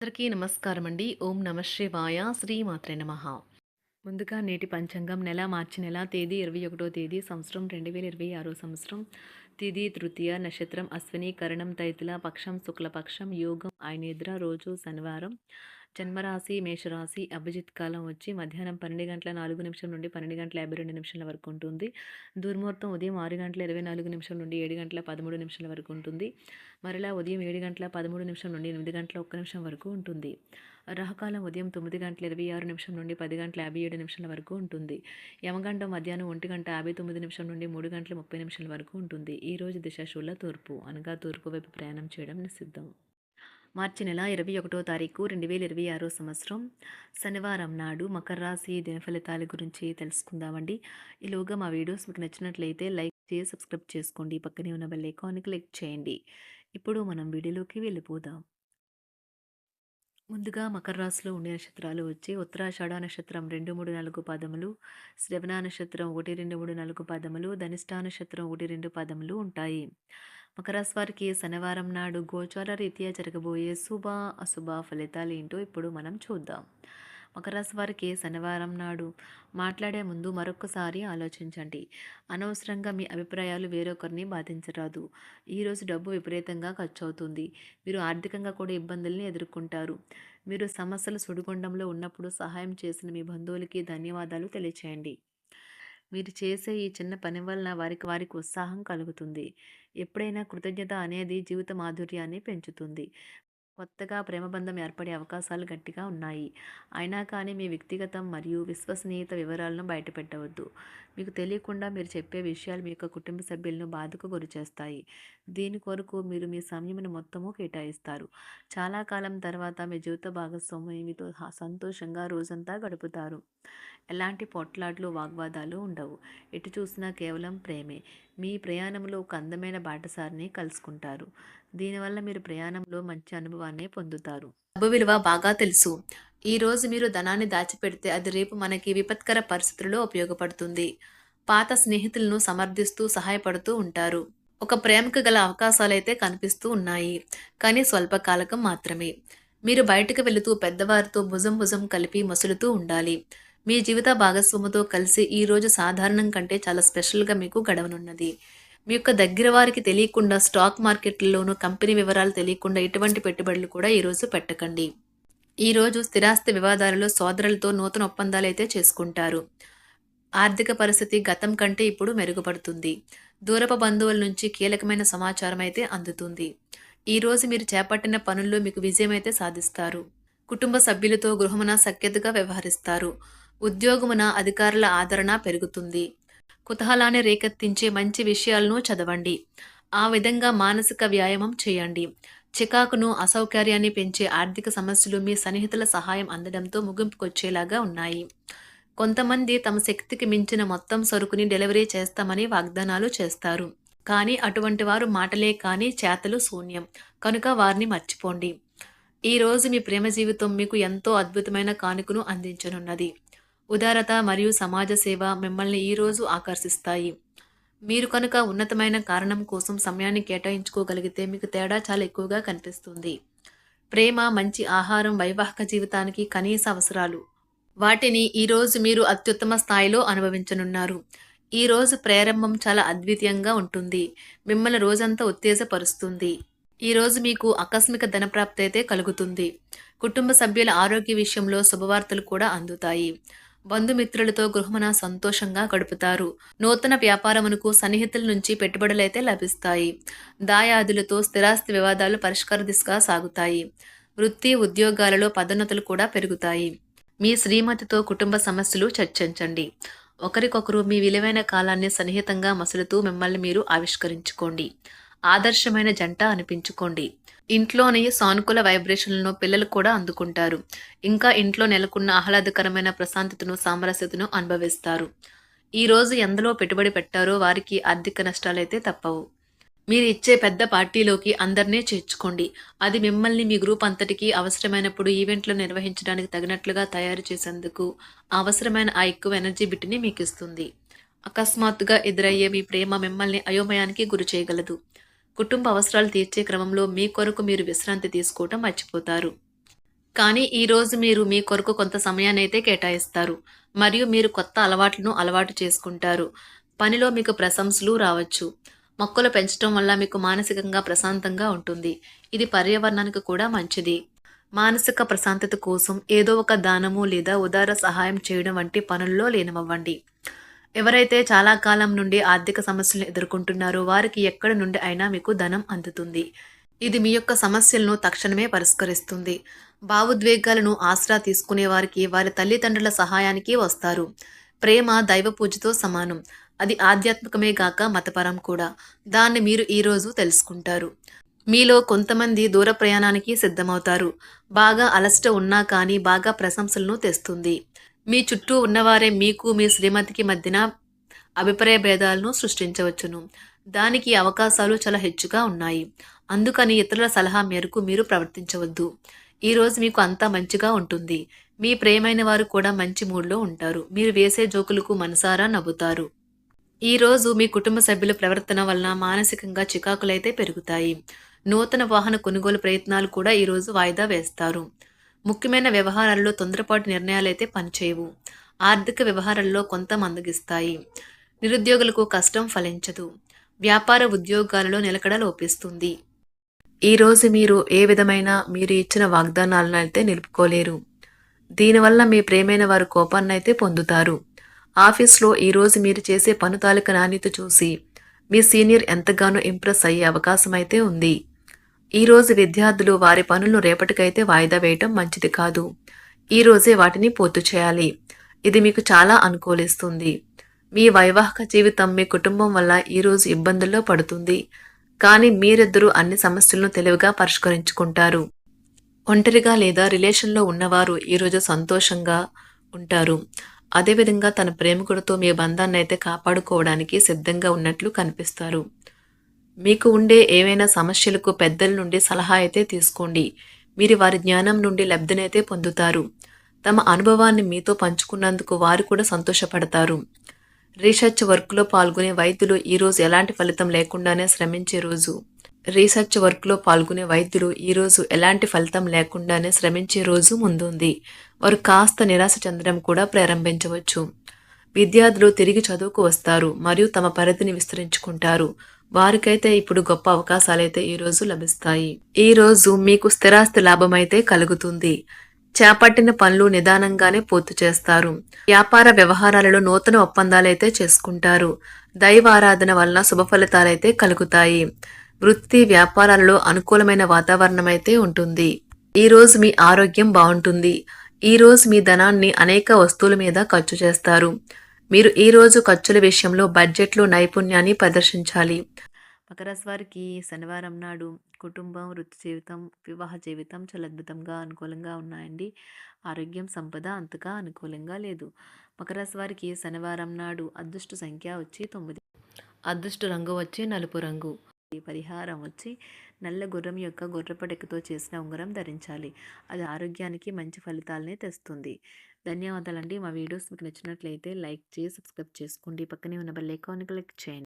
అందరికీ నమస్కారం అండి. ఓం నమ శివాయ. శ్రీమాత్రే నమః. ముందుగా నేటి పంచాంగం మార్చి నెల తేదీ 21వ తేదీ సంవత్సరం 2026 సంవత్సరం. తిథి తృతీయ, నక్షత్రం అశ్విని, కరణం తైతుల, పక్షం శుక్లపక్షం, యోగం ఆయునిద్ర, రోజు శనివారం. జన్మరాశి మేషరాశి. అభిజిత్ కాలం వచ్చి మధ్యాహ్నం 12:04 నుండి 12:52 వరకు ఉంటుంది. దుర్ముహూర్తం ఉదయం 6:24 నుండి 7:13 వరకు ఉంటుంది. మరలా ఉదయం 7:13 నుండి 8:01 వరకు ఉంటుంది. రాహుకాలం ఉదయం 9:26 నుండి 10:57 వరకు ఉంటుంది. యమగండం మధ్యాహ్నం 1:59 నుండి 3:30 వరకు ఉంటుంది. ఈ రోజు దిశ శూల తూర్పు, అనగా తూర్పు వైపు ప్రయాణం చేయడం నిషిద్ధం. మార్చి నెల 21వ తారీఖు 2026 సంవత్సరం శనివారం నాడు మకర రాశి దినఫలితాల గురించి తెలుసుకుందామండి. ఈలోగా మా వీడియోస్ మీకు నచ్చినట్లయితే లైక్ చేసి సబ్స్క్రైబ్ చేసుకోండి. పక్కనే ఉన్న బెల్ ఐకాన్ని క్లిక్ చేయండి. ఇప్పుడు మనం వీడియోలోకి వెళ్ళిపోదాం. ముందుగా మకర రాశిలో ఉండే నక్షత్రాలు వచ్చి ఉత్తరాషాఢ నక్షత్రం 2, 3, 4 పాదములు, శ్రవణ నక్షత్రం 1, 2, 3, 4 పాదములు, ధనిష్ఠా నక్షత్రం 1, 2 పాదములు ఉంటాయి. మకర రాశి వారికి శనివారం నాడు గోచార రీత్యా జరగబోయే శుభ అశుభ ఫలితాలు ఏంటో ఇప్పుడు మనం చూద్దాం. మకర రాశి వారికి శనివారం నాడు మాట్లాడే ముందు మరొకసారి ఆలోచించండి. అనవసరంగా మీ అభిప్రాయాలు వేరొకరిని బాధించరాదు. ఈరోజు డబ్బు విపరీతంగా ఖర్చు అవుతుంది. మీరు ఆర్థికంగా కూడా ఇబ్బందుల్ని ఎదుర్కొంటారు. మీరు సమస్యల సుడిగుండంలో ఉన్నప్పుడు సహాయం చేసిన మీ బంధువులకి ధన్యవాదాలు తెలియచేయండి. మీరు చేసే ఈ చిన్న పని వలన వారికి ఉత్సాహం కలుగుతుంది. ఎప్పుడైనా కృతజ్ఞత అనేది జీవిత మాధుర్యాన్ని పెంచుతుంది. కొత్తగా ప్రేమబంధం ఏర్పడే అవకాశాలు గట్టిగా ఉన్నాయి. అయినా కానీ మీ వ్యక్తిగతం మరియు విశ్వసనీయత వివరాలను బయటపెట్టవద్దు. మీకు తెలియకుండా మీరు చెప్పే విషయాలు మీ యొక్క కుటుంబ సభ్యులను బాధకు గురిచేస్తాయి. దీని కొరకు మీరు మీ సమయమును మొత్తము కేటాయిస్తారు. చాలా కాలం తర్వాత మీ జీవిత భాగస్వామి మీతో సంతోషంగా రోజంతా గడుపుతారు. ఎలాంటి పొట్లాట్లు వాగ్వాదాలు ఉండవు. ఎటు చూసినా కేవలం ప్రేమే. మీ ప్రయాణంలో ఒక అందమైన బాటసారిని కలుసుకుంటారు. దీనివల్ల మీరు ప్రయాణంలో మంచి అనుభవాన్ని పొందుతారు. డబ్బు విలువ బాగా తెలుసు. ఈ రోజు మీరు ధనాన్ని దాచిపెడితే అది రేపు మనకి విపత్కర పరిస్థితుల్లో ఉపయోగపడుతుంది. పాత స్నేహితులను సమర్థిస్తూ సహాయపడుతూ ఉంటారు. ఒక ప్రేమకు గల అవకాశాలైతే కనిపిస్తూ ఉన్నాయి, కానీ స్వల్పకాలకం మాత్రమే. మీరు బయటకు వెళుతూ పెద్దవారితో భుజం భుజం కలిపి మసులుతూ ఉండాలి. మీ జీవిత భాగస్వామితో కలిసి ఈ రోజు సాధారణం కంటే చాలా స్పెషల్గా మీకు గడవనున్నది. మీ యొక్క దగ్గర వారికి తెలియకుండా స్టాక్ మార్కెట్లలోనూ కంపెనీ వివరాలు తెలియకుండా ఎటువంటి పెట్టుబడులు కూడా ఈరోజు పెట్టకండి. ఈరోజు స్థిరాస్తి వివాదాలలో సోదరులతో నూతన ఒప్పందాలు అయితే చేసుకుంటారు. ఆర్థిక పరిస్థితి గతం కంటే ఇప్పుడు మెరుగుపడుతుంది. దూరపు బంధువుల నుంచి కీలకమైన సమాచారం అయితే అందుతుంది. ఈరోజు మీరు చేపట్టిన పనుల్లో మీకు విజయం అయితే సాధిస్తారు. కుటుంబ సభ్యులతో గృహమున సఖ్యతగా వ్యవహరిస్తారు. ఉద్యోగమున అధికారుల ఆదరణ పెరుగుతుంది. కుతూహలాన్ని రేకెత్తించే మంచి విషయాలను చదవండి. ఆ విధంగా మానసిక వ్యాయామం చేయండి. చికాకును, అసౌకర్యాన్ని పెంచే ఆర్థిక సమస్యలు మీ సన్నిహితుల సహాయం అందడంతో ముగింపుకొచ్చేలాగా ఉన్నాయి. కొంతమంది తమ శక్తికి మించిన మొత్తం సరుకుని డెలివరీ చేస్తామని వాగ్దానాలు చేస్తారు. కానీ అటువంటి వారు మాటలే కానీ చేతలు శూన్యం. కనుక వారిని మర్చిపోండి. ఈ రోజు మీ ప్రేమ జీవితం మీకు ఎంతో అద్భుతమైన కానుకను అందించనున్నది. ఉదారత మరియు సమాజ సేవ మిమ్మల్ని ఈరోజు ఆకర్షిస్తాయి. మీరు కనుక ఉన్నతమైన కారణం కోసం సమయాన్ని కేటాయించుకోగలిగితే మీకు తేడా చాలా ఎక్కువగా కనిపిస్తుంది. ప్రేమ, మంచి ఆహారం వైవాహిక జీవితానికి కనీస అవసరాలు. వాటిని ఈరోజు మీరు అత్యుత్తమ స్థాయిలో అనుభవించనున్నారు. ఈరోజు ప్రారంభం చాలా అద్వితీయంగా ఉంటుంది. మిమ్మల్ని రోజంతా ఉత్తేజపరుస్తుంది. ఈరోజు మీకు ఆకస్మిక ధనప్రాప్తి అయితే కలుగుతుంది. కుటుంబ సభ్యుల ఆరోగ్య విషయంలో శుభవార్తలు కూడా అందుతాయి. బంధుమిత్రులతో గృహమున సంతోషంగా గడుపుతారు. నూతన వ్యాపారమునకు సన్నిహితుల నుంచి పెట్టుబడులైతే లభిస్తాయి. దాయాదులతో స్థిరాస్తి వివాదాలు పరిష్కార దిశగా సాగుతాయి. వృత్తి ఉద్యోగాలలో పదోన్నతులు కూడా పెరుగుతాయి. మీ శ్రీమతితో కుటుంబ సమస్యలు చర్చించండి. ఒకరికొకరు మీ విలువైన కాలాన్ని సన్నిహితంగా మసులుతూ మిమ్మల్ని మీరు ఆవిష్కరించుకోండి. ఆదర్శమైన జంట అనిపించుకోండి. ఇంట్లోని సానుకూల వైబ్రేషన్లను పిల్లలు కూడా అందుకుంటారు. ఇంకా ఇంట్లో నెలకొన్న ఆహ్లాదకరమైన ప్రశాంతతను, సామరస్యతను అనుభవిస్తారు. ఈరోజు ఎందులో పెట్టుబడి పెట్టారో వారికి ఆర్థిక నష్టాలైతే తప్పవు. మీరు ఇచ్చే పెద్ద పార్టీలోకి అందరినీ చేర్చుకోండి. అది మిమ్మల్ని మీ గ్రూప్ అంతటికి అవసరమైనప్పుడు ఈవెంట్లు నిర్వహించడానికి తగినట్లుగా తయారు చేసేందుకు అవసరమైన ఆ ఎక్కువ ఎనర్జీ బిట్ని మీకు ఇస్తుంది. అకస్మాత్తుగా ఎదురయ్యే మీ ప్రేమ మిమ్మల్ని అయోమయానికి గురి చేయగలదు. కుటుంబ అవసరాలు తీర్చే క్రమంలో మీ కొరకు మీరు విశ్రాంతి తీసుకోవటం మర్చిపోతారు. కానీ ఈరోజు మీరు మీ కొరకు కొంత సమయాన్నైతే కేటాయిస్తారు. మరియు మీరు కొత్త అలవాట్లను అలవాటు చేసుకుంటారు. పనిలో మీకు ప్రశంసలు రావచ్చు. మొక్కలు పెంచడం వల్ల మీకు మానసికంగా ప్రశాంతంగా ఉంటుంది. ఇది పర్యావరణానికి కూడా మంచిది. మానసిక ప్రశాంతత కోసం ఏదో ఒక దానము లేదా ఉదార సహాయం చేయడం వంటి పనుల్లో లీనమవ్వండి. ఎవరైతే చాలా కాలం నుండి ఆర్థిక సమస్యలను ఎదుర్కొంటున్నారో వారికి ఎక్కడి నుండి అయినా మీకు ధనం అందుతుంది. ఇది మీ యొక్క సమస్యలను తక్షణమే పరిష్కరిస్తుంది. భావోద్వేగాలను ఆసరా తీసుకునే వారికి వారి తల్లిదండ్రుల సహాయానికి వస్తారు. ప్రేమ దైవ పూజతో సమానం. అది ఆధ్యాత్మికమే గాక మతపరం కూడా. దాన్ని మీరు ఈరోజు తెలుసుకుంటారు. మీలో కొంతమంది దూర ప్రయాణానికి సిద్ధమవుతారు. బాగా అలసట ఉన్నా కానీ బాగా ప్రశంసలను తెస్తుంది. మీ చుట్టూ ఉన్నవారే మీకు మీ శ్రీమతికి మధ్యన అభిప్రాయ భేదాలను సృష్టించవచ్చును. దానికి అవకాశాలు చాలా హెచ్చుగా ఉన్నాయి. అందుకని ఇతరుల సలహా మేరకు మీరు ప్రవర్తించవద్దు. ఈరోజు మీకు అంతా మంచిగా ఉంటుంది. మీ ప్రియమైన వారు కూడా మంచి మూడ్లో ఉంటారు. మీరు వేసే జోకులకు మనసారా నవ్వుతారు. ఈరోజు మీ కుటుంబ సభ్యుల ప్రవర్తన వలన మానసికంగా చికాకులైతే పెరుగుతాయి. నూతన వాహన కొనుగోలు ప్రయత్నాలు కూడా ఈరోజు వాయిదా వేస్తారు. ముఖ్యమైన వ్యవహారాల్లో తొందరపాటు నిర్ణయాలైతే పనిచేయవు. ఆర్థిక వ్యవహారాల్లో కొంత మందగిస్తాయి. నిరుద్యోగులకు కష్టం ఫలించదు. వ్యాపార ఉద్యోగాలలో నిలకడ లోపిస్తుంది. ఈరోజు మీరు ఏ విధమైన మీరు ఇచ్చిన వాగ్దానాలను అయితే నిలుపుకోలేరు. దీనివల్ల మీ ప్రేమైన వారు కోపాన్నైతే పొందుతారు. ఆఫీస్లో ఈరోజు మీరు చేసే పను తాలూకా నాణ్యత చూసి మీ సీనియర్ ఎంతగానో ఇంప్రెస్ అయ్యే అవకాశం అయితే ఉంది. ఈరోజు విద్యార్థులు వారి పనులను రేపటికైతే వాయిదా వేయటం మంచిది కాదు. ఈరోజే వాటిని పూర్తి చేయాలి. ఇది మీకు చాలా అనుకూలిస్తుంది. మీ వైవాహిక జీవితం మీ కుటుంబం వల్ల ఈరోజు ఇబ్బందుల్లో పడుతుంది. కానీ మీరిద్దరూ అన్ని సమస్యలను తెలివిగా పరిష్కరించుకుంటారు. ఒంటరిగా లేదా రిలేషన్లో ఉన్నవారు ఈరోజు సంతోషంగా ఉంటారు. అదేవిధంగా తన ప్రేమికుడితో మీ బంధాన్ని అయితే కాపాడుకోవడానికి సిద్ధంగా ఉన్నట్లు కనిపిస్తారు. మీకు ఉండే ఏవైనా సమస్యలకు పెద్దల నుండి సలహా అయితే తీసుకోండి. మీరు వారి జ్ఞానం నుండి లబ్ధినైతే పొందుతారు. తమ అనుభవాన్ని మీతో పంచుకున్నందుకు వారు కూడా సంతోషపడతారు. రీసెర్చ్ వర్క్లో పాల్గొనే వైద్యులు ఈరోజు ఎలాంటి ఫలితం లేకుండానే శ్రమించే రోజు. రీసెర్చ్ వర్క్లో పాల్గొనే వైద్యులు ఈరోజు ఎలాంటి ఫలితం లేకుండానే శ్రమించే రోజు ముందుంది. వారు కాస్త నిరాశ చెందడం కూడా ప్రారంభించవచ్చు. విద్యార్థులు తిరిగి చదువుకు వస్తారు మరియు తమ పరిధిని విస్తరించుకుంటారు. వారికైతే ఇప్పుడు గొప్ప అవకాశాలైతే ఈరోజు లభిస్తాయి. ఈరోజు మీకు స్థిరాస్తి లాభమైతే కలుగుతుంది. చేపట్టిన పనులు నిదానంగానే పూర్తి చేస్తారు. వ్యాపార వ్యవహారాలలో నూతన ఒప్పందాలైతే చేసుకుంటారు. దైవ ఆరాధన వలన శుభ ఫలితాలైతే కలుగుతాయి. వృత్తి వ్యాపారాలలో అనుకూలమైన వాతావరణం అయితే ఉంటుంది. ఈరోజు మీ ఆరోగ్యం బాగుంటుంది. ఈరోజు మీ ధనాన్ని అనేక వస్తువుల మీద ఖర్చు చేస్తారు. మీరు ఈరోజు ఖర్చుల విషయంలో బడ్జెట్లో నైపుణ్యాన్ని ప్రదర్శించాలి. మకర రాశి వారికి శనివారం నాడు కుటుంబం, వృత్తి జీవితం, వివాహ జీవితం చాలా అద్భుతంగా అనుకూలంగా ఉన్నాయండి. ఆరోగ్యం, సంపద అంతగా అనుకూలంగా లేదు. మకర రాశి వారికి శనివారం నాడు అదృష్ట సంఖ్య వచ్చి 9. అదృష్ట రంగు వచ్చి నలుపు రంగు. ఈ పరిహారం వచ్చి నల్ల గుర్రం యొక్క గుర్రపడెక్కతో చేసిన ఉంగరం ధరించాలి. అది ఆరోగ్యానికి మంచి ఫలితాలనే తెస్తుంది. ధన్యవాదాలండి. మా వీడియోస్ మీకు నచ్చినట్లయితే లైక్ చేసి సబ్స్క్రైబ్ చేసుకోండి. పక్కనే ఉన్న బెల్ ఐకాన్ని క్లిక్ చేయండి.